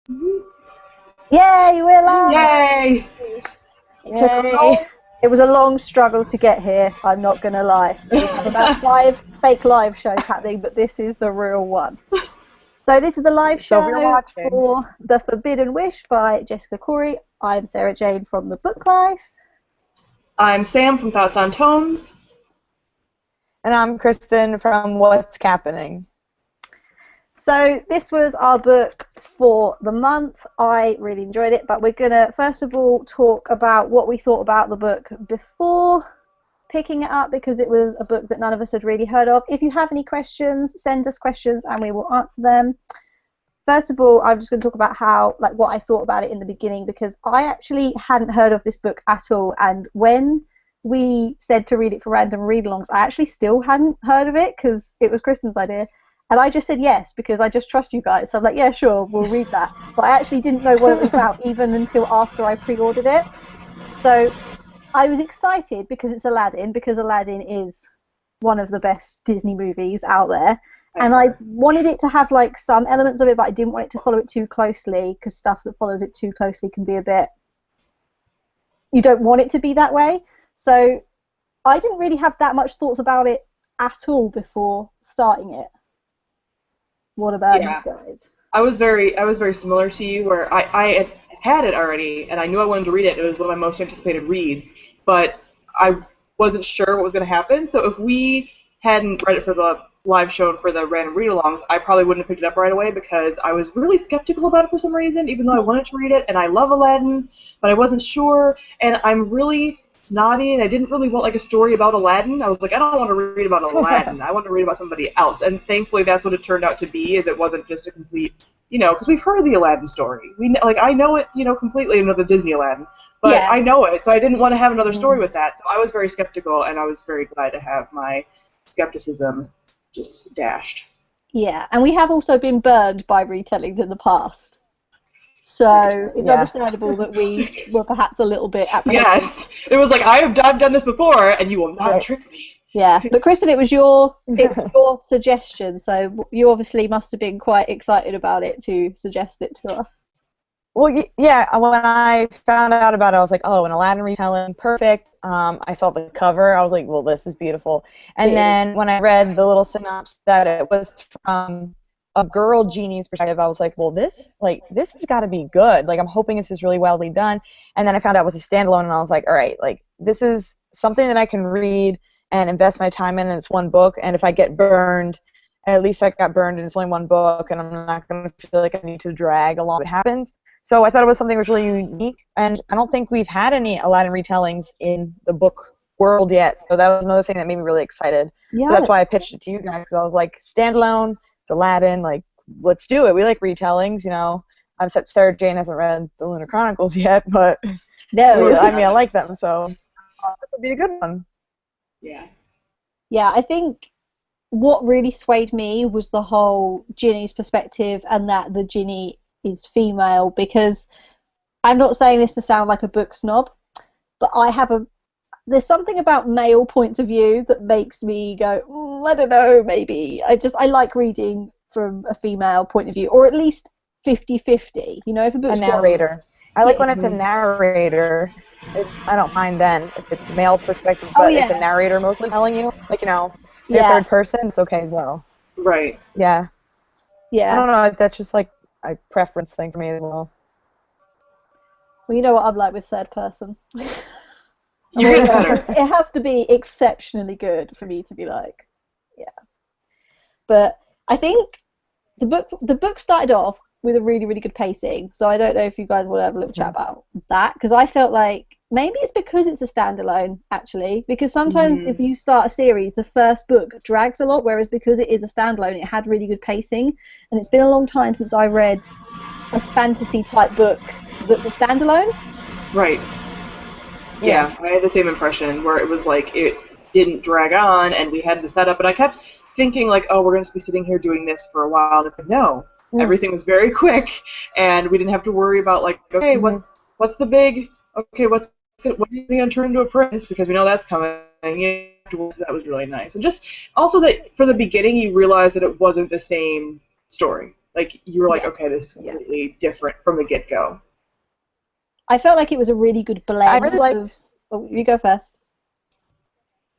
Yay, we're live! Yay! It was a long struggle to get here, I'm not going to lie. We have about 5 fake live shows happening, but this is the real one. So this is the live show for The Forbidden Wish by Jessica Corey. I'm Sarah Jane from The Book Life. I'm Sam from Thoughts on Tomes. And I'm Kristen from What's Happening. So this was our book for the month. I really enjoyed it, but we're going to first of all talk about what we thought about the book before picking it up, because it was a book that none of us had really heard of. If you have any questions, send us questions and we will answer them. First of all, I'm just going to talk about what I thought about it in the beginning, because I actually hadn't heard of this book at all, and when we said to read it for random read-alongs, I actually still hadn't heard of it because it was Kristen's idea. And I just said yes, because I just trust you guys. So I'm like, yeah, sure, we'll read that. But I actually didn't know what it was about even until after I pre-ordered it. So I was excited because it's Aladdin, because Aladdin is one of the best Disney movies out there. And I wanted it to have like some elements of it, but I didn't want it to follow it too closely, because stuff that follows it too closely can be a bit... You don't want it to be that way. So I didn't really have that much thoughts about it at all before starting it. What about you guys? I was very similar to you, where I had it already, and I knew I wanted to read it. It was one of my most anticipated reads, but I wasn't sure what was going to happen. So if we hadn't read it for the live show and for the random read-alongs, I probably wouldn't have picked it up right away, because I was really skeptical about it for some reason, even though I wanted to read it, and I love Aladdin, but I wasn't sure, and I'm really snotty, and I didn't really want like a story about Aladdin. I was like, I don't want to read about Aladdin. I want to read about somebody else. And thankfully, that's what it turned out to be. Is it wasn't just a complete, because we've heard the Aladdin story. I know it, completely. I know the Disney Aladdin, but I know it. So I didn't want to have another story with that. So I was very skeptical, and I was very glad to have my skepticism just dashed. Yeah, and we have also been burned by retellings in the past. So it's understandable that we were perhaps a little bit apprehensive. Yes, it was like, I've done this before, and you will not trick me. Yeah, but Kristen, it was your suggestion, so you obviously must have been quite excited about it to suggest it to us. Well, yeah, when I found out about it, I was like, oh, an Aladdin retelling, perfect. I saw the cover, I was like, well, this is beautiful. And then when I read the little synopsis that it was from a girl genie's perspective, I was like, well, this has got to be good. Like, I'm hoping this is really wildly done. And then I found out it was a standalone, and I was like, all right, like, this is something that I can read and invest my time in, and it's one book. And if I get burned, at least I got burned, and it's only one book, and I'm not going to feel like I need to drag along what happens. So I thought it was something that was really unique, and I don't think we've had any Aladdin retellings in the book world yet. So that was another thing that made me really excited. Yeah. So that's why I pitched it to you guys, because I was like, standalone, it's Aladdin, like, let's do it. We like retellings, Except Sarah Jane hasn't read the Lunar Chronicles yet, but no, I mean, I like them, so this would be a good one. Yeah. Yeah, I think what really swayed me was the whole Ginny's perspective, and that the Ginny is female, because I'm not saying this to sound like a book snob, but there's something about male points of view that makes me go, I don't know, maybe. I like reading from a female point of view, or at least 50-50, if a book's a narrator. I like when it's a narrator. I don't mind then if it's male perspective, but it's a narrator mostly telling you, in third person, it's okay as well. Right. Yeah. Yeah. I don't know, that's just like a preference thing for me as well. Well, you know what I'm like with third person. You're better. It has to be exceptionally good for me to be like, yeah. But I think the book started off with a really, really good pacing. So I don't know if you guys want to have a little chat about that, because I felt like maybe it's because it's a standalone, actually. Because sometimes if you start a series, the first book drags a lot, whereas because it is a standalone, it had really good pacing. And it's been a long time since I read a fantasy-type book that's a standalone. Right. Yeah, I had the same impression, where it was like it didn't drag on, and we had the setup, and I kept thinking like, oh, we're going to be sitting here doing this for a while, and it's like, no, everything was very quick, and we didn't have to worry about like, okay, what's the big, okay, when is he going to turn into a prince, because we know that's coming. That was really nice, and just also that for the beginning you realize that it wasn't the same story. Like you were like, Yeah. okay, this is completely different from the get-go. I felt like it was a really good blend I really liked. of. Oh, you go first.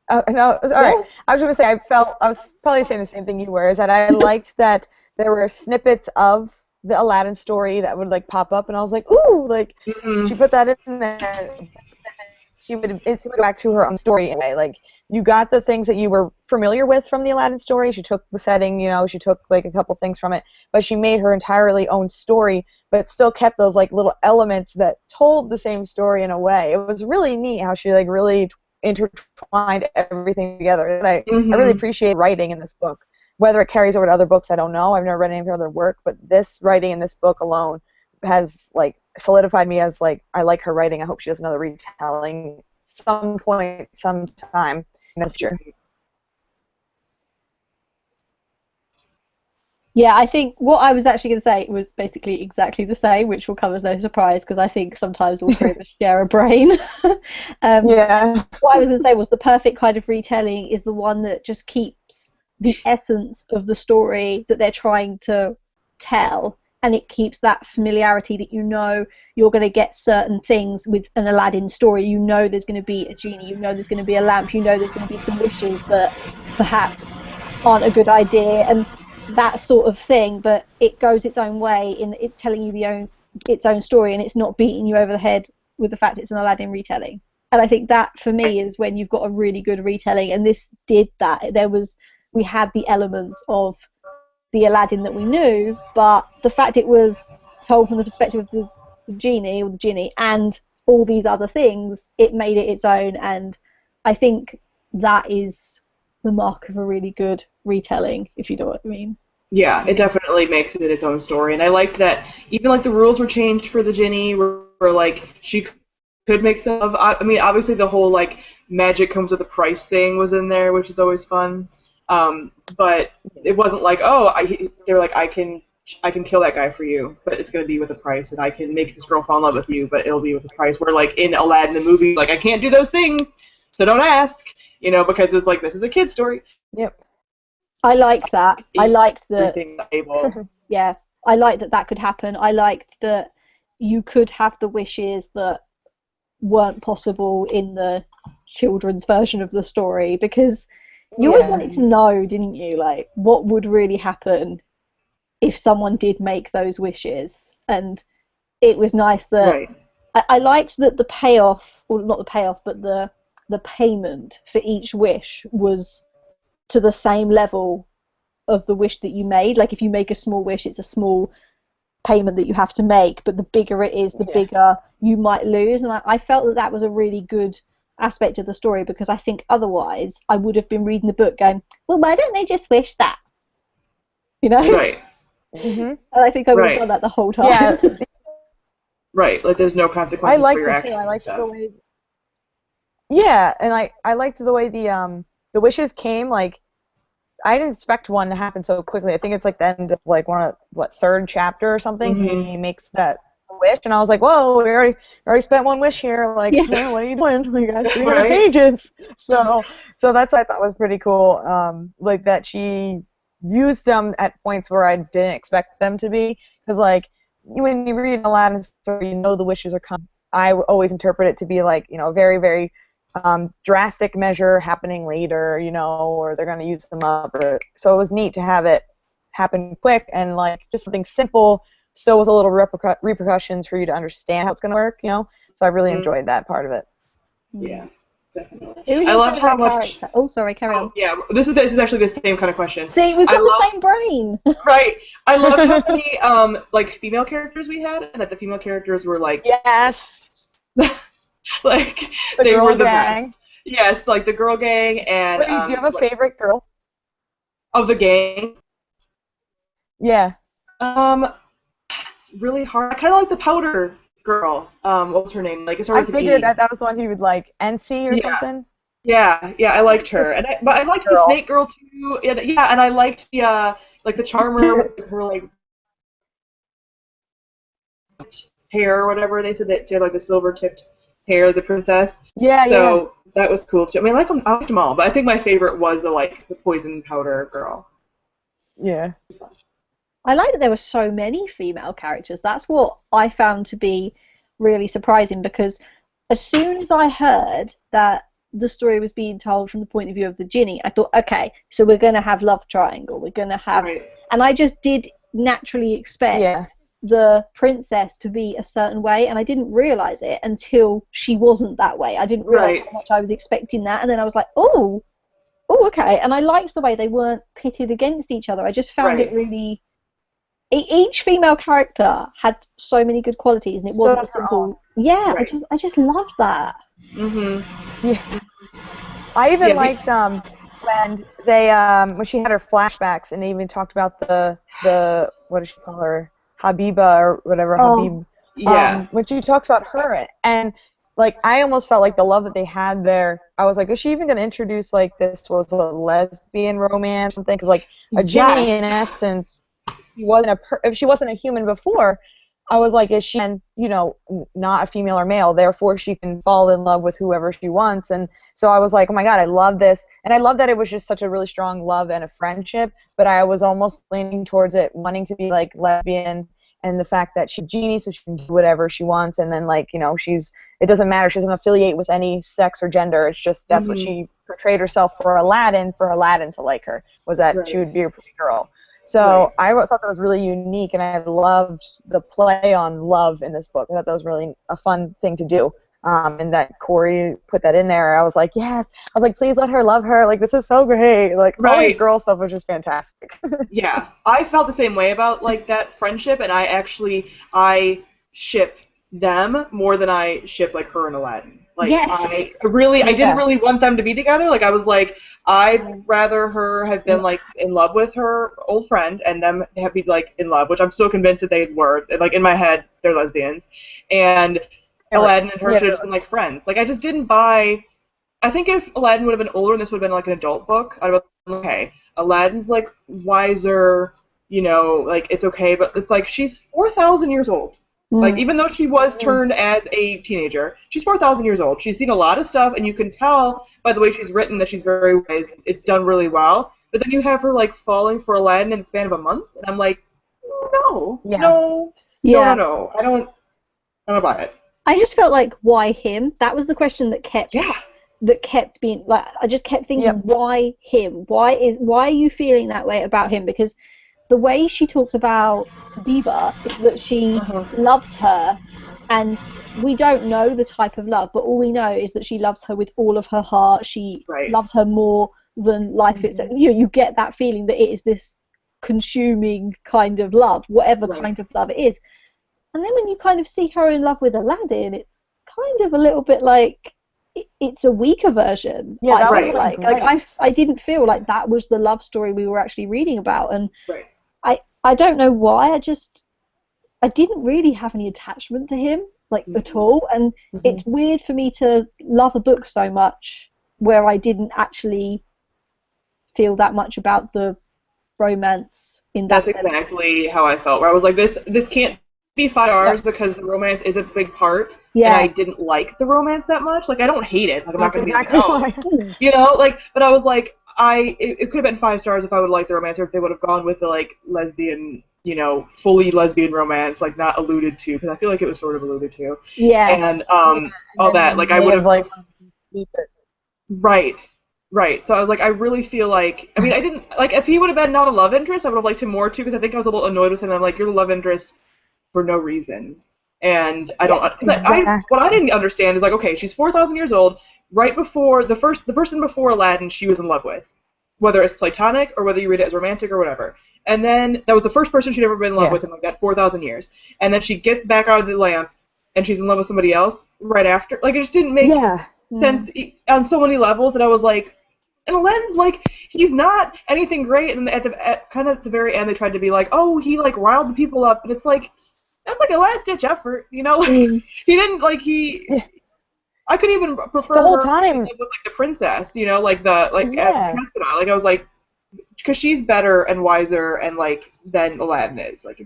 Oh, no, it was all right. I was going to say, I was probably saying the same thing you were, is that I liked that there were snippets of the Aladdin story that would like pop up, and I was like, ooh, like she put that in there. She would instantly go back to her own story in a way. Like you got the things that you were familiar with from the Aladdin story. She took the setting, she took like a couple things from it, but she made her entirely own story, but still kept those like little elements that told the same story in a way. It was really neat how she like really intertwined everything together. And I really appreciate writing in this book. Whether it carries over to other books, I don't know. I've never read any of her other work, but this writing in this book alone has like solidified me as like I like her writing. I hope she does another retelling some point, sometime in the future. Yeah, I think what I was actually going to say was basically exactly the same, which will come as no surprise because I think sometimes all three of us share a brain. Yeah. What I was going to say was the perfect kind of retelling is the one that just keeps the essence of the story that they're trying to tell, and it keeps that familiarity that you're going to get certain things with an Aladdin story. You know there's going to be a genie, you know there's going to be a lamp, you know there's going to be some wishes that perhaps aren't a good idea, and that sort of thing, but it goes its own way in that it's telling you its own story, and it's not beating you over the head with the fact it's an Aladdin retelling. And I think that for me is when you've got a really good retelling, and this did that. We had the elements of the Aladdin that we knew, but the fact it was told from the perspective of the genie or the Jinny and all these other things, it made it its own, and I think that is the mark of a really good retelling, if you know what I mean. Yeah, it definitely makes it its own story, and I liked that even like the rules were changed for the Jinny, where like she could make some of. I mean, obviously the whole like magic comes with a price thing was in there, which is always fun. But it wasn't like they're like I can kill that guy for you, but it's gonna be with a price, and I can make this girl fall in love with you, but it'll be with a price. Where like in Aladdin the movie, like I can't do those things, so don't ask, because it's like this is a kid's story. Yep. I liked that. I liked that. Yeah, I liked that could happen. I liked that you could have the wishes that weren't possible in the children's version of the story, because you always wanted to know, didn't you, like what would really happen if someone did make those wishes. And it was nice that I liked that the payoff, or not the payoff, but the payment for each wish was to the same level of the wish that you made. Like if you make a small wish, it's a small payment that you have to make, but the bigger it is, the bigger you might lose. And I felt that was a really good aspect of the story, because I think otherwise I would have been reading the book going, well, why don't they just wish that? Right. And I think I would have done that the whole time. Yeah. Right, like there's no consequences for your actions. I liked the way. Yeah, and I liked the way the wishes came. Like I didn't expect one to happen so quickly. I think it's like the end of like third chapter or something. He makes that wish, and I was like, whoa, we already spent one wish here. Like, what are you doing? We got 300 pages. So that's what I thought was pretty cool. Like that she used them at points where I didn't expect them to be, because like when you read Aladdin's story, the wishes are coming. I always interpret it to be like very, very drastic measure happening later, or they're going to use them up. So it was neat to have it happen quick and like just something simple, still with a little repercussions for you to understand how it's going to work, So I really enjoyed that part of it. Yeah, definitely. I loved how much. Oh, sorry, carry on. Yeah, this is actually the same kind of question. See, we've got the same brain. Right. I loved how many like female characters we had, and that the female characters were like like they were the best. Yes, like the girl gang. And wait, do you have a favorite girl of the gang? Yeah. It's really hard. I kind of like the powder girl. What was her name? Like it's I figured that was the one he would like. NC or something. Yeah, I liked her, but I liked the snake girl too. Yeah, and I liked the like the charmer with her like hair or whatever. They said that she had like the silver tipped hair, the princess. So that was cool too. I mean, I liked them all, but I think my favorite was the poison powder girl. Yeah. I like that there were so many female characters. That's what I found to be really surprising, because as soon as I heard that the story was being told from the point of view of the genie, I thought, okay, so we're going to have love triangle. We're going to have, Right. and I just did naturally expect the princess to be a certain way, and I didn't realize it until she wasn't that way. I didn't realize how much I was expecting that, and then I was like, oh, okay. And I liked the way they weren't pitted against each other. I just found it really. Each female character had so many good qualities, and it wasn't a simple. Yeah, Right. I just loved that. Mhm. Yeah. I even liked when she had her flashbacks and they even talked about the what does she call her, Habiba or whatever, Habib. Yeah. When she talks about her, and like I almost felt like the love that they had there. I was like, is she even going to introduce like this was a lesbian romance something? Because like a genie in essence, if she wasn't a human before, I was like, is she, not a female or male, therefore she can fall in love with whoever she wants. And so I was like, oh my god, I love this. And I love that it was just such a really strong love and a friendship, but I was almost leaning towards it wanting to be like lesbian, and the fact that she's a genie, so she can do whatever she wants, and then like, it doesn't matter, she doesn't affiliate with any sex or gender, it's just that's what she portrayed herself for Aladdin to like her, was that she would be a pretty girl. So I thought that was really unique, and I loved the play on love in this book. I thought that was really a fun thing to do, and that Corey put that in there. I was like, yes. I was like, please let her love her. Like, this is so great. Like, all the girl stuff was just fantastic. Yeah, I felt the same way about like that friendship, and I ship them more than I ship like her and Aladdin. Like I didn't really want them to be together. Like I was like, I'd rather her have been like in love with her old friend and them have be like in love, which I'm still convinced that they were. Like in my head, they're lesbians, and Aladdin and her should have just been like friends. Like I just didn't buy. I think if Aladdin would have been older and this would have been like an adult book, I'd have been like, okay, Aladdin's like wiser, like it's okay, but it's like she's 4,000 years old. Like, even though she was turned as a teenager, she's 4,000 years old. She's seen a lot of stuff, and you can tell by the way she's written that she's very wise. It's done really well. But then you have her, like, falling for Aladdin in the span of a month, and I'm like, no. I don't buy it. I just felt like, why him? That was the question that kept being, like, I just kept thinking, why him? Why are you feeling that way about him? Because the way she talks about Biba is that she loves her, and we don't know the type of love, but all we know is that she loves her with all of her heart. She loves her more than life itself. You get that feeling that it is this consuming kind of love, whatever kind of love it is. And then when you kind of see her in love with Aladdin, it's kind of a little bit like it's a weaker version. Yeah, that was like I didn't feel like that was the love story we were actually reading about, and I don't know why. I didn't really have any attachment to him, like at all, and it's weird for me to love a book so much where I didn't actually feel that much about the romance in that That's sense. exactly how I felt, where I was like, this can't be 5 stars because the romance is a big part, and I didn't like the romance that much. Like, I don't hate it. Like, I'm not going to be like, oh, like, but I was like, it could have been 5 stars if I would have liked the romance, or if they would have gone with the, like, lesbian, fully lesbian romance, like, not alluded to, because I feel like it was sort of alluded to. Yeah. And, all that, like, I would have, like, Right. So I was like, I really feel like, I mean, I didn't, like, if he would have been not a love interest, I would have liked him more, too, because I think I was a little annoyed with him. I'm like, you're the love interest for no reason. And I don't, what I didn't understand is, like, okay, she's 4,000 years old, right before, the person before Aladdin she was in love with, whether it's platonic or whether you read it as romantic or whatever. And then, that was the first person she'd ever been in love with in, like, that 4,000 years. And then she gets back out of the lamp, and she's in love with somebody else right after. Like, it just didn't make sense on so many levels, and I was like, and Aladdin's, like, he's not anything great, and at kind of at the very end they tried to be like, oh, he, like, riled the people up, and it's like, that's like a last-ditch effort, like, he didn't, like, I could even prefer the whole her time with, like, the princess, like, Cascadon. Like, I was like, because she's better and wiser and, like, than Aladdin is. Like,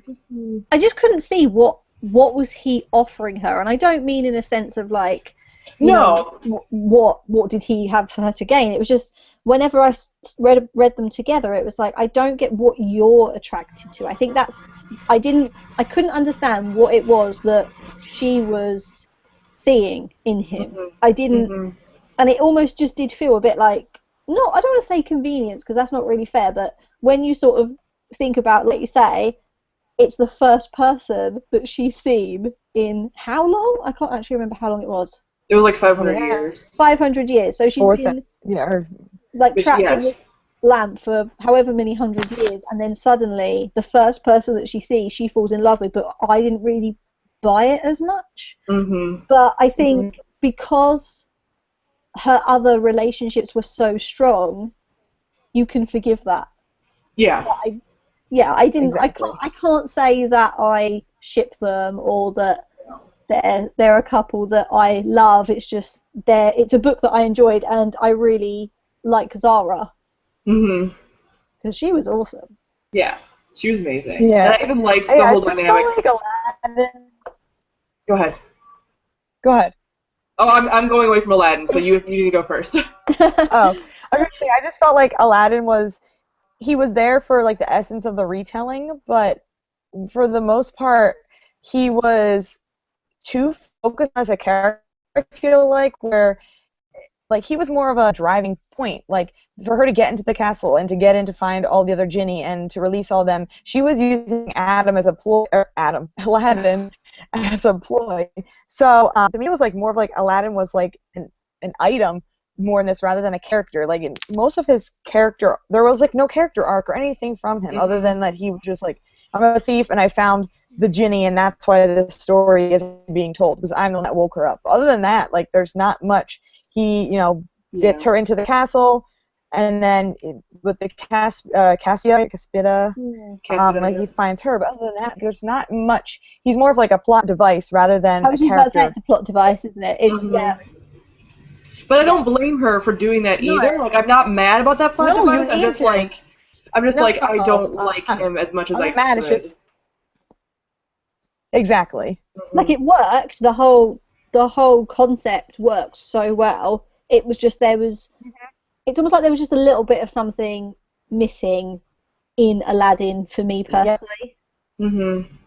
I just couldn't see what was he offering her, and I don't mean in a sense of, like, you know, No. what did he have for her to gain? It was just whenever I read them together, it was like, I don't get what you're attracted to. I think I couldn't understand what it was that she was seeing in him. I didn't, and it almost just did feel a bit like, no, I don't want to say convenience because that's not really fair, but when you sort of think about, like you say, it's the first person that she's seen in how long? I can't actually remember how long it was. It was like 500 years. 500 years. So she's been like trapped in this lamp for however many hundred years, and then suddenly the first person that she sees, she falls in love with. But I didn't really buy it as much. But I think because her other relationships were so strong, you can forgive that. Yeah. I didn't. Exactly. I can't say that I ship them or that they're a couple that I love. It's just it's a book that I enjoyed, and I really like Zara. Because she was awesome. Yeah, she was amazing. Yeah. And I even liked the whole dynamic. Felt like Aladdin. Go ahead. Go ahead. Oh, I'm going away from Aladdin, so you need to go first. I just felt like Aladdin was there for like the essence of the retelling, but for the most part, he was too focused as a character. I feel like where he was more of a driving point, like for her to get into the castle and to get in to find all the other Jinni and to release all of them. She was using Aladdin as a ploy. So to me, it was like more of like Aladdin was like an item more in this rather than a character. Like in most of his character, there was like no character arc or anything from him other than that he was just like, I'm a thief and I found the Jinni and that's why this story is being told because I'm the one that woke her up. Other than that, like there's not much. He, gets her into the castle, and then with the Caspida, he finds her. But other than that, there's not much. He's more of like a plot device rather than I was just about to say it's a plot device, isn't it? It's But I don't blame her for doing that either. Like I'm not mad about that plot device. I'm just like I don't like him as much as I mad. could. It's just exactly. Like it worked. The whole concept worked so well. It was just it's almost like there was just a little bit of something missing in Aladdin for me personally.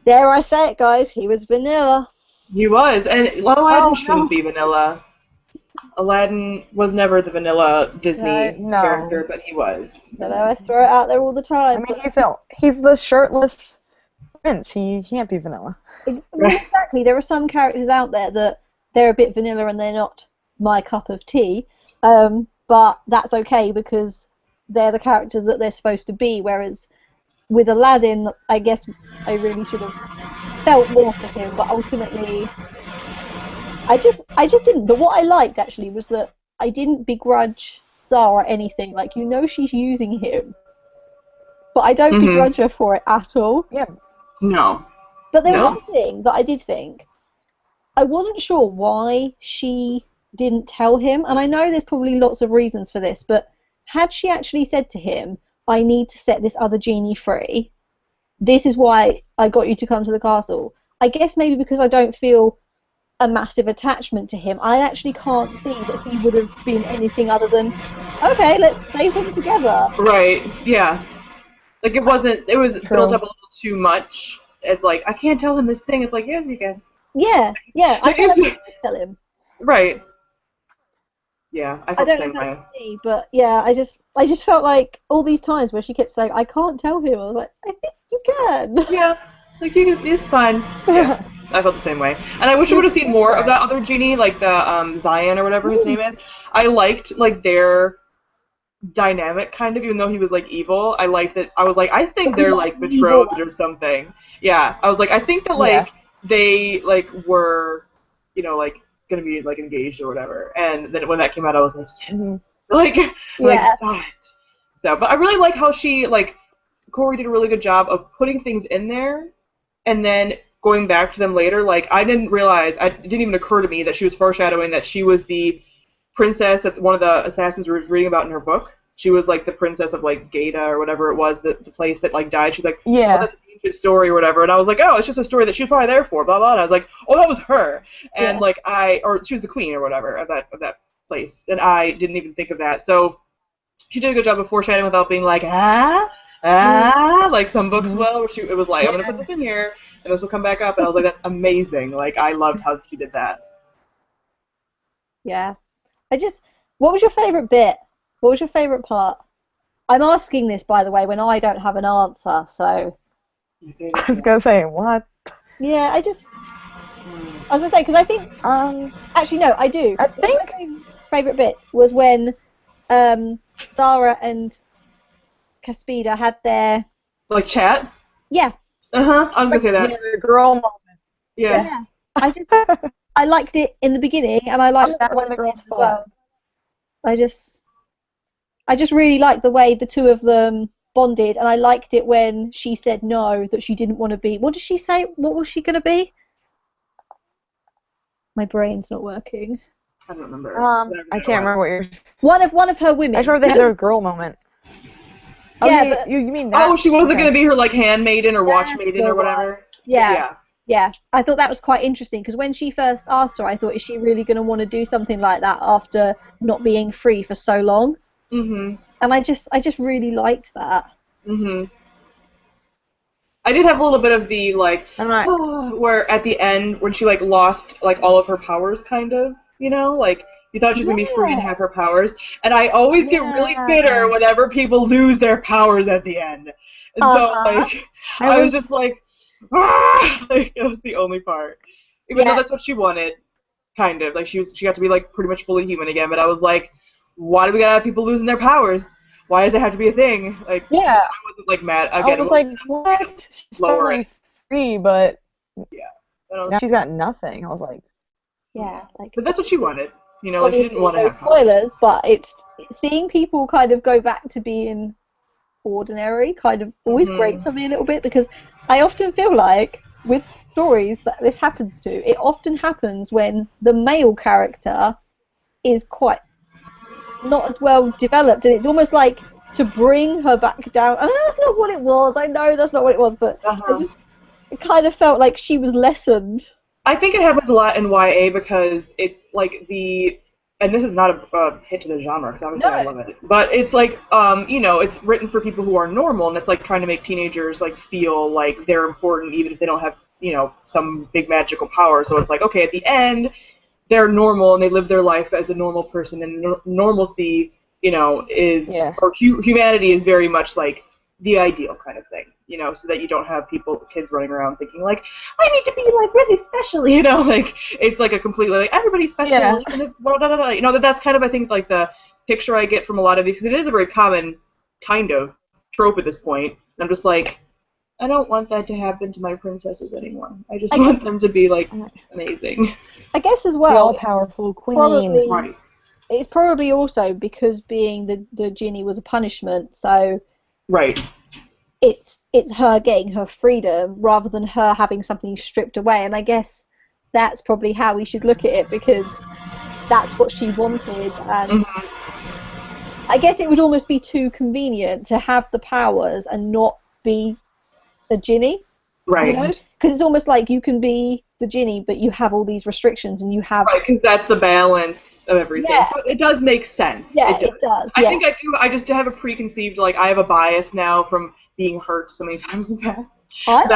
Dare I say it, guys? He was vanilla. He was, and Aladdin shouldn't be vanilla. Aladdin was never the vanilla Disney character, but he was. I know I throw it out there all the time. I mean, he's the shirtless prince. He can't be vanilla. Well, exactly. There are some characters out there that they're a bit vanilla and they're not my cup of tea, but that's okay because they're the characters that they're supposed to be. Whereas with Aladdin, I guess I really should have felt more for him, but ultimately, I just didn't. But what I liked actually was that I didn't begrudge Zara anything. Like she's using him, but I don't begrudge her for it at all. Yeah. No. But there was one thing that I did think. I wasn't sure why she didn't tell him, and I know there's probably lots of reasons for this, but had she actually said to him, I need to set this other genie free, this is why I got you to come to the castle, I guess maybe because I don't feel a massive attachment to him, I actually can't see that he would have been anything other than, okay, let's save them together. Right, yeah. Like it was built up a little too much. It's like, I can't tell him this thing. It's like, yes, you can. Yeah, I can't tell him. Right. Yeah, I felt the same way. I don't know how to see, but yeah, I just felt like all these times where she kept saying, I can't tell him, I was like, I think you can. Yeah, like it's fine. Yeah, I felt the same way. And I wish I would have seen more of that other genie, like the Zion or whatever his name is. I liked like their dynamic kind of, even though he was like evil. I liked that. I was like, I think they're like betrothed or something. Yeah, I was like, I think that like they like were, like gonna be like engaged or whatever. And then when that came out, I was like, like thought. So, but I really like how she Corey did a really good job of putting things in there, and then going back to them later. Like I didn't realize, it didn't even occur to me that she was foreshadowing that she was the princess that one of the assassins was reading about in her book. she was like the princess of like Gaeta or whatever it was, the place that like died. She's like, Yeah. oh, that's an ancient story or whatever. And I was like, oh, it's just a story that she was probably there for, blah blah. And I was like, oh, that was her. And like or she was the queen or whatever of that place, and I didn't even think of that. So she did a good job of foreshadowing without being like, like some books will, where it was like, I'm gonna put this in here, and this will come back up, and I was like, that's amazing. Like, I loved how she did that. Yeah. What was your favourite bit? What was your favourite part? I'm asking this, by the way, when I don't have an answer, so... I was going to say, what? Yeah, I was going to say, because I think... actually, no, I do. I think... My favourite bit was when Zara and Caspida had their... Like, chat? Yeah. Uh-huh, I was going to say that. Yeah, the girl moment. Yeah. I liked it in the beginning, and I liked that when the girls as well. I just really liked the way the two of them bonded, and I liked it when she said no, that she didn't want to be. What did she say? What was she going to be? My brain's not working. I don't remember. I can't remember what you're... One of her women. I just remember they had their girl moment. Yeah, but you mean that? Oh, she wasn't going to be her, like, handmaiden or watchmaiden or whatever? Yeah, I thought that was quite interesting, because when she first asked her, I thought, is she really going to want to do something like that after not being free for so long? Mm-hmm. And I just really liked that. Mm-hmm. I did have a little bit of the, like, where at the end, when she, like, lost, like, all of her powers, kind of, you know? Like, you thought she was going to be free and have her powers. And I always get really bitter whenever people lose their powers at the end. And so, like, I was just like, like, it was the only part. Even though that's what she wanted, kind of. Like, she got to be, like, pretty much fully human again. But I was like, why do we gotta have people losing their powers? Why does it have to be a thing? Like, I wasn't, like, mad. Again, I was like, what? She's finally free, but now she's got nothing. I was like... Yeah. Like, but that's what she wanted. You know, like, she didn't want to have spoilers, but it's seeing people kind of go back to being ordinary kind of always grates on me a little bit, because I often feel like with stories that this happens to, it often happens when the male character is quite not as well developed, and it's almost like to bring her back down. I know that's not what it was. I know that's not what it was, but it kind of felt like she was lessened. I think it happens a lot in YA because it's like and this is not a hit to the genre, because obviously I love it, but it's like, you know, it's written for people who are normal, and it's like trying to make teenagers like feel like they're important even if they don't have, you know, some big magical power. So it's like, okay, at the end, they're normal and they live their life as a normal person, and normalcy, you know, is or humanity is very much like the ideal kind of thing, you know, so that you don't have kids running around thinking like, I need to be like really special, you know, like it's like a completely like everybody's special, even if, you know, that's kind of, I think, like the picture I get from a lot of these, because it is a very common kind of trope at this point. And I'm just like, I don't want that to happen to my princesses anymore. I just want them to be like amazing. I guess as well, the all-powerful queen. It's probably also because being the genie was a punishment, so it's her getting her freedom rather than her having something stripped away, and I guess that's probably how we should look at it, because that's what she wanted, and I guess it would almost be too convenient to have the powers and not be a genie, you know? Because it's almost like you can be the genie, but you have all these restrictions, and you have because that's the balance of everything. So it does make sense. Yeah, it does. I think I do. I just have a preconceived, like, I have a bias now from being hurt so many times in the past. I'm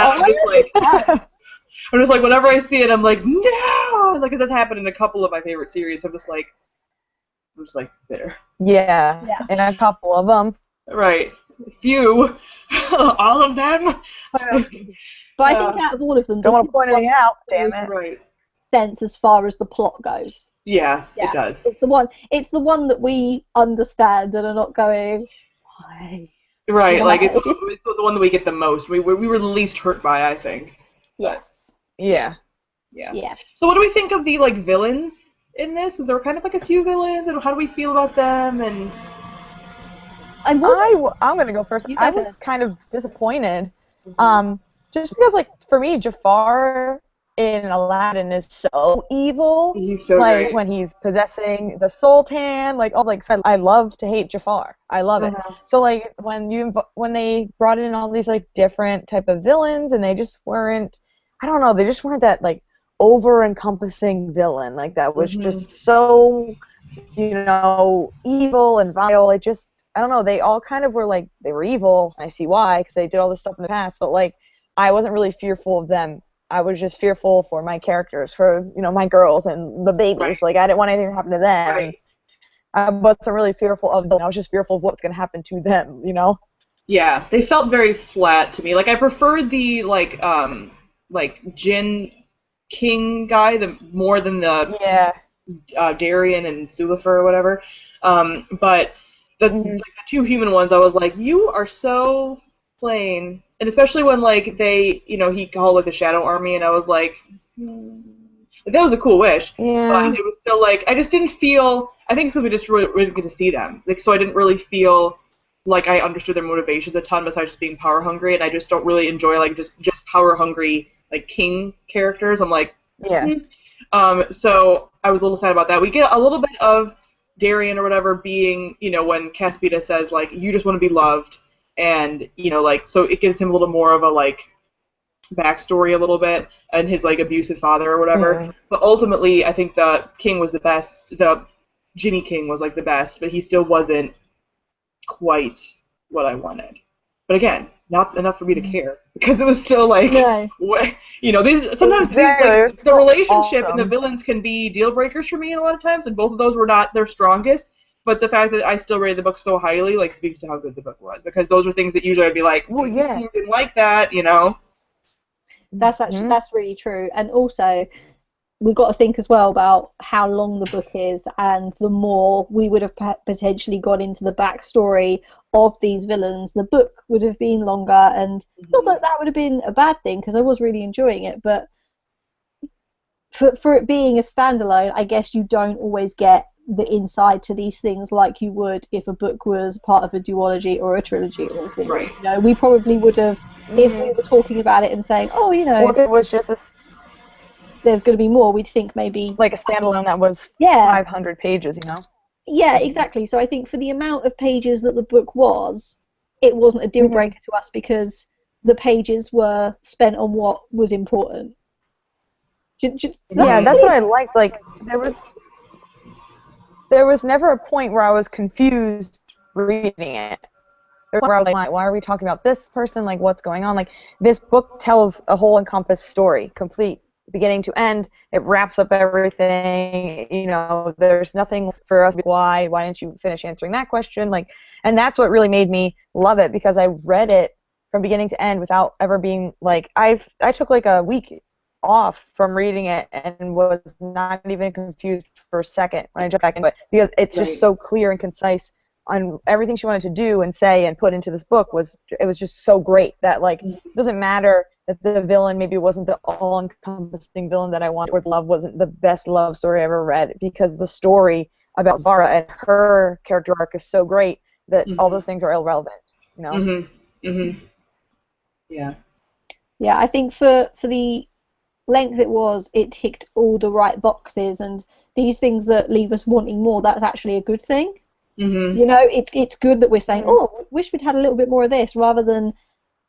just like, whenever I see it, I'm like, no, like, 'cause that's happened in a couple of my favorite series. I'm just like bitter. Yeah, in a couple of them. Right. Few. All of them. But I think out of all of them, don't want to point anything out. Damn it. Right. Sense as far as the plot goes. Yeah, it does. It's the one that we understand and are not going, why? Right, like it's the one that we get the most. We were the least hurt by, I think. Yes. Yeah. So what do we think of the like villains in this? Because there were kind of like a few villains, and how do we feel about them? And I'm gonna go first. I was kind of disappointed, just because, like, for me, Jafar in Aladdin is so evil. He's so Like great. when he's possessing the Sultan, like so I love to hate Jafar. I love it. So like when they brought in all these like different type of villains, and they just weren't, I don't know, they just weren't that like over-encompassing villain like that was just so, evil and vile. It just, I don't know, they all kind of were like, they were evil. I see why, because they did all this stuff in the past, but like I wasn't really fearful of them. I was just fearful for my characters, for my girls and the babies. Right. Like I didn't want anything to happen to them. Right. I wasn't really fearful of them. I was just fearful of what's going to happen to them. Yeah, they felt very flat to me. Like I preferred the like Jin King guy more than the Darien and Sulifer or whatever. But the like the two human ones, I was like, you are so plain. And especially when like they, he called like the Shadow Army, and I was like, that was a cool wish. Yeah. But it was still like, I just didn't feel. I think it's because we just really get to see them. Like, so I didn't really feel like I understood their motivations a ton, besides just being power hungry. And I just don't really enjoy like just power hungry like king characters. I'm like, yeah. So I was a little sad about that. We get a little bit of Darien or whatever being, when Caspita says like, you just want to be loved, and like, so it gives him a little more of a like backstory a little bit, and his like abusive father or whatever. But ultimately, I think the king was the best. The Ginny King was like the best, but he still wasn't quite what I wanted. But again, not enough for me to care, because it was still like, these sometimes the relationship and the villains can be deal breakers for me a lot of times, and both of those were not their strongest. But the fact that I still rated the book so highly like speaks to how good the book was, because those are things that usually I'd be like, well, yeah, you didn't like that, That's actually that's really true, and also we've got to think as well about how long the book is, and the more we would have potentially gone into the backstory of these villains, the book would have been longer, and not that that would have been a bad thing, because I was really enjoying it, but for it being a standalone, I guess you don't always get the insight to these things like you would if a book was part of a duology or a trilogy or something. Right. We probably would have, if we were talking about it and saying, or if it was just there's going to be more, we'd think maybe like a standalone that was 500 pages, Yeah, exactly. So I think for the amount of pages that the book was, it wasn't a deal breaker to us, because the pages were spent on what was important. That's what I liked. Like there was never a point where I was confused reading it. Where I was like, why are we talking about this person? Like, what's going on? Like, this book tells a whole encompassed story, complete, beginning to end. It wraps up everything. There's nothing for us. Why didn't you finish answering that question? Like, and that's what really made me love it, because I read it from beginning to end without ever being like, I took like a week off from reading it and was not even confused for a second when I jumped back into it, because it's just so clear and concise on everything she wanted to do and say and put into this book. It was just so great that like it doesn't matter that the villain maybe wasn't the all-encompassing villain that I wanted, or the love wasn't the best love story I ever read, because the story about Zara and her character arc is so great that all those things are irrelevant. Yeah. Yeah, I think for the length it ticked all the right boxes, and these things that leave us wanting more, that's actually a good thing. It's good that we're saying, wish we'd had a little bit more of this, rather than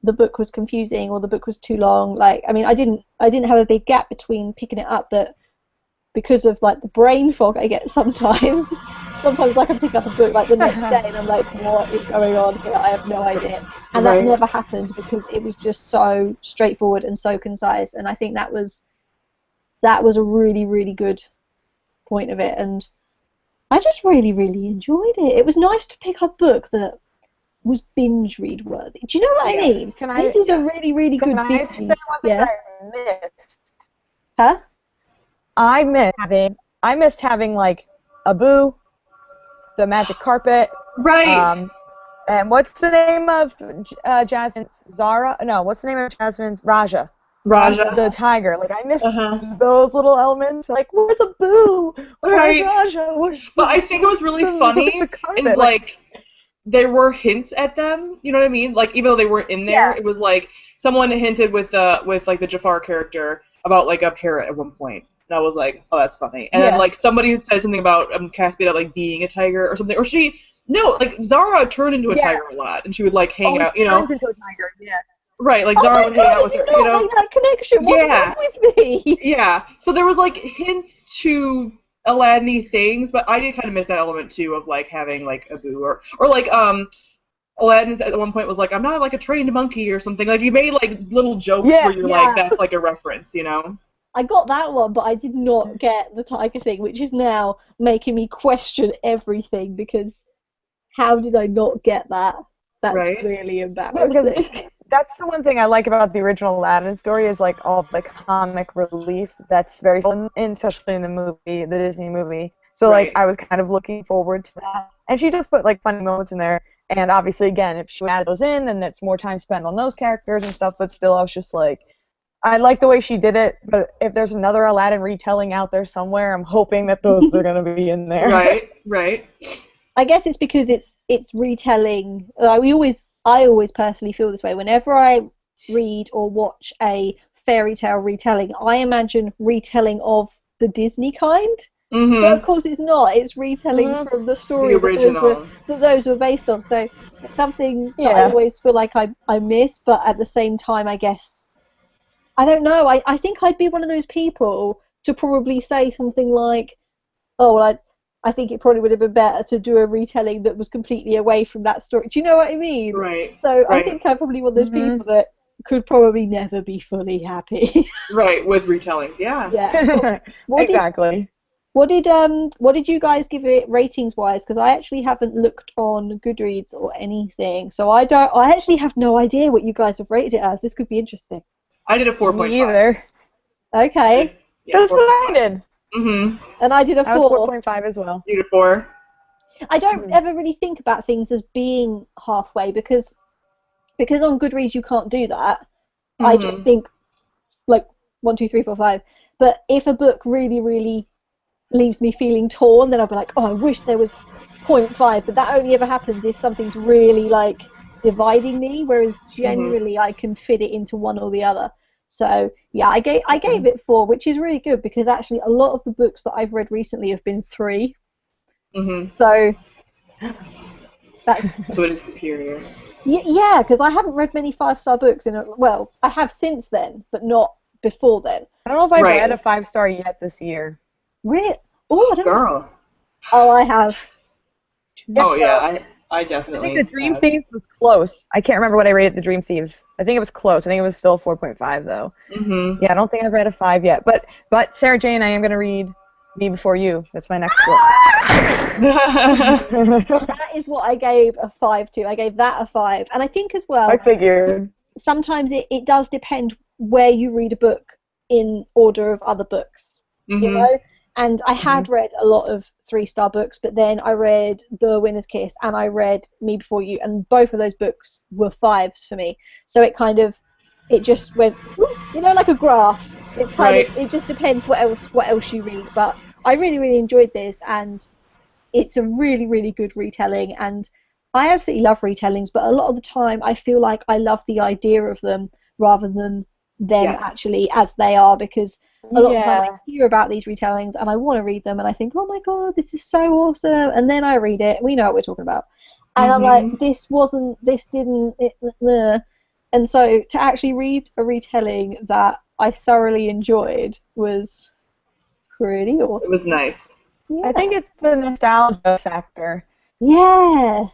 the book was confusing or the book was too long. Like, I mean, I didn't have a big gap between picking it up, but because of like the brain fog I get sometimes I can pick up a book like the next day and I'm like, what is going on here? I have no idea. And that never happened, because it was just so straightforward and so concise, and I think that was a really, really good point of it, and I just really, really enjoyed it. It was nice to pick up a book that was binge read worthy. Do you know what I mean? This is a really, really good binge. Can I say one thing that I missed? Huh? I missed having like Abu, the magic carpet. Right. And what's the name of Jasmine? Zara? No, what's the name of Jasmine's? Raja, the tiger. Like, I missed those little elements. Like, where's Abu? Where's Raja? But I think it was really funny is like there were hints at them. You know what I mean? Like, even though they weren't in there, it was like someone hinted with like the Jafar character about like a parrot at one point, and I was like, oh, that's funny. And then like somebody said something about Caspian like being a tiger or something, or like Zara turned into a tiger a lot, and she would like hang out, Turned into a tiger, Right, like Oh Zara my would hang god, out with I her, did not make that connection. What's wrong with me? Yeah, so there was like hints to Aladdin-y things, but I did kind of miss that element too of like having like a boo or like Aladdin at one point was like, I'm not like a trained monkey or something. Like you made like little jokes where you're like, that's like a reference, I got that one, but I did not get the tiger thing, which is now making me question everything because how did I not get that? That's really embarrassing. That's the one thing I like about the original Aladdin story is like all the comic relief that's very fun, especially in the Disney movie. So like I was kind of looking forward to that. And she does put like funny moments in there. And obviously, again, if she added those in, then it's more time spent on those characters and stuff. But still, I was just like, I like the way she did it. But if there's another Aladdin retelling out there somewhere, I'm hoping that those are going to be in there. Right. I guess it's because it's retelling. I always personally feel this way. Whenever I read or watch a fairy tale retelling, I imagine retelling of the Disney kind. Mm-hmm. But of course it's not. It's retelling from the story that those were based on. So it's something that I always feel like I miss, but at the same time, I guess, I don't know. I think I'd be one of those people to probably say something like, oh, well, I think it probably would have been better to do a retelling that was completely away from that story. Do you know what I mean? Right. So I think I'm probably one of those people that could probably never be fully happy. Right, with retellings, Yeah. Exactly. What did you guys give it ratings wise? Because I actually haven't looked on Goodreads or anything, so I actually have no idea what you guys have rated it as. This could be interesting. I did a 4.5. Me either. Okay. That's what I did. Mm-hmm. And I did a 4. I was 4.5 as well. You did a 4. I don't ever really think about things as being halfway because on Goodreads you can't do that. Mm-hmm. I just think like 1, 2, 3, 4, 5. But if a book really, really leaves me feeling torn, then I'll be like, oh, I wish there was 0.5. But that only ever happens if something's really like dividing me. Whereas generally I can fit it into one or the other. So yeah, I gave it 4, which is really good because actually a lot of the books that I've read recently have been 3. Mm-hmm. So so it is superior. Yeah, because I haven't read many 5-star books well, I have since then, but not before then. I don't know if I've read a 5-star yet this year. Really? Oh, I don't Girl. know. Oh, I have. Oh yeah, I definitely. I think the Dream Thieves was close. I can't remember what I rated the Dream Thieves. I think it was close. I think it was still 4.5 though. Mm-hmm. Yeah, I don't think I've read a 5 yet. But Sarah Jane, I am going to read Me Before You. That's my next book. That is what I gave a 5 to. I gave that a 5, and I think as well. I figured. Sometimes it does depend where you read a book in order of other books. Mm-hmm. You know. And I had read a lot of 3-star books, but then I read The Winner's Kiss and I read Me Before You, and both of those books were 5s for me. So it just went, like a graph. It's kind of, it just depends what else you read. But I really, really enjoyed this, and it's a really, really good retelling. And I absolutely love retellings, but a lot of the time I feel like I love the idea of them rather than them actually as they are, because a lot of the time I hear about these retellings and I want to read them and I think, oh my god, this is so awesome, and then I read it and we know what we're talking about, and I'm like, and so to actually read a retelling that I thoroughly enjoyed was pretty awesome. It was nice. I think it's the nostalgia factor. Yeah.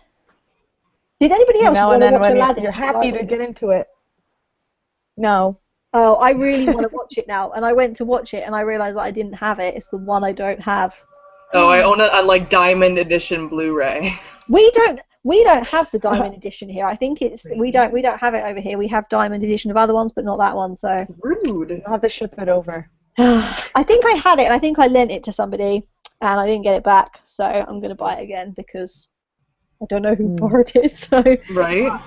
Did anybody else want to watch Aladdin? You're happy to get into it. No. Oh, I really want to watch it now, and I went to watch it, and I realized that I didn't have it. It's the one I don't have. Oh, I own it on like Diamond Edition Blu-ray. We don't have the Diamond Edition here. I think we don't have it over here. We have Diamond Edition of other ones, but not that one. So rude. I'll have to ship it over. I think I had it, and I think I lent it to somebody, and I didn't get it back. So I'm gonna buy it again because I don't know who borrowed it. So right.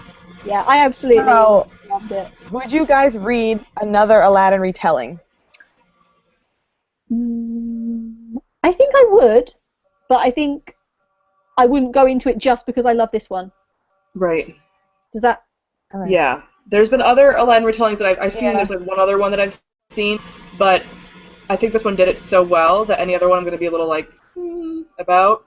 Yeah, I absolutely loved it. Would you guys read another Aladdin retelling? I think I would, but I think I wouldn't go into it just because I love this one. Right. Does that? Yeah. There's been other Aladdin retellings that I've seen. There's like one other one that I've seen, but I think this one did it so well that any other one I'm going to be a little like about.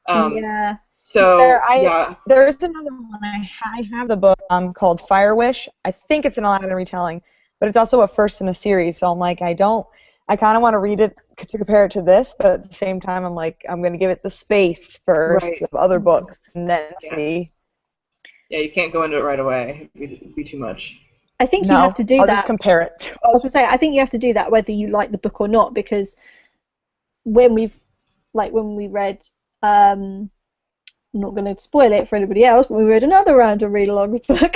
Yeah. So yeah, There's another one. I have the book called Fire Wish. I think it's an Aladdin retelling, but it's also a first in a series. So I'm like, I kind of want to read it to compare it to this, but at the same time, I'm like, I'm going to give it the space first right. of other books and then Yes. see. Yeah, you can't go into it right away. It'd be too much. I think you No, have to do I'll that. just compare it. I was to say, I think you have to do that whether you like the book or not, because when we read, I'm not going to spoil it for anybody else, but we read another random read-alongs book.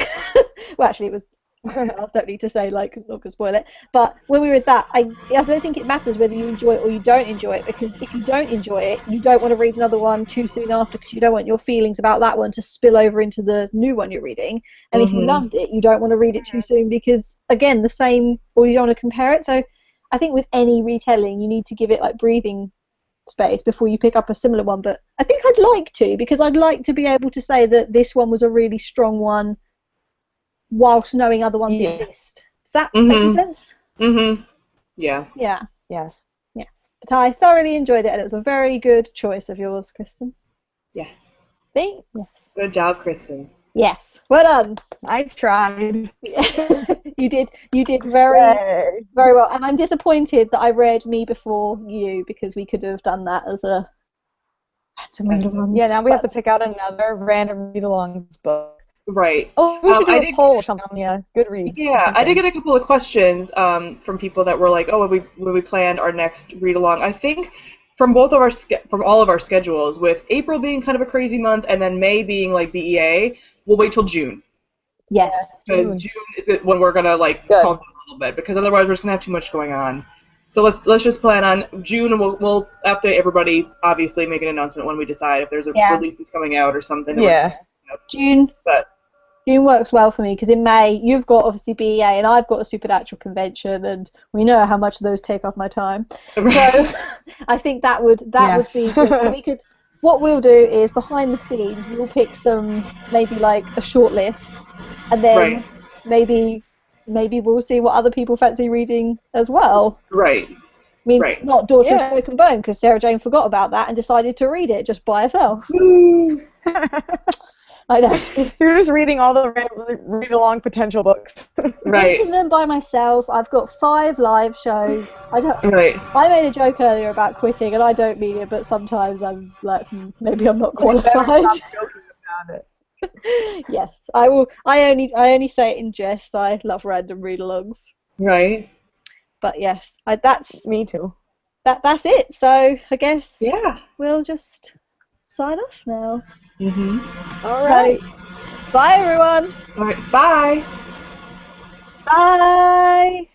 Well, actually, it was. I don't need to say it's not going to spoil it. But when we read that, I don't think it matters whether you enjoy it or you don't enjoy it, because if you don't enjoy it, you don't want to read another one too soon after, because you don't want your feelings about that one to spill over into the new one you're reading. And if you loved it, you don't want to read it too soon, because again, the same, or you don't want to compare it. So I think with any retelling, you need to give it breathing space before you pick up a similar one. But I think I'd like to, because I'd like to be able to say that this one was a really strong one whilst knowing other ones exist. Does that make sense? Yeah. Yeah. Yes. Yes. But I thoroughly enjoyed it, and it was a very good choice of yours, Kristen. Yes. Thanks. Good job, Kristen. Yes. Well done. I tried. You did very very well, and I'm disappointed that I read Me Before You, because we could have done that as a random read-alongs. Yeah, now we have to pick out another random read-alongs book. Right. Oh, we should do a poll or something on the Goodreads. Yeah, I did get a couple of questions from people that were like, "Oh, when we planned our next read along?" I think from all of our schedules, with April being kind of a crazy month and then May being like BEA, we'll wait till June. Yes. Because June is when we're gonna calm down a little bit, because otherwise we're just gonna have too much going on. So let's just plan on June, and we'll update everybody. Obviously, make an announcement when we decide if there's a release that's coming out or something. June. But June works well for me, because in May you've got obviously BEA and I've got a Supernatural convention, and we know how much those take off my time. So I think that would be good. So we could. What we'll do is, behind the scenes, we'll pick some, maybe a short list, and then maybe we'll see what other people fancy reading as well. Right. I mean, not Daughter of Smoke and Bone, because Sarah Jane forgot about that and decided to read it just by herself. I know. You're just reading all the read-along potential books. Reading them by myself. I've got 5 live shows. I made a joke earlier about quitting, and I don't mean it, but sometimes I'm like, maybe I'm not qualified. Yes, I will. I only say it in jest. I love random read-alongs. Right. But yes, that's me too. That's it. So I guess we'll just sign off now. All right. Bye, everyone. All right. Bye. Bye.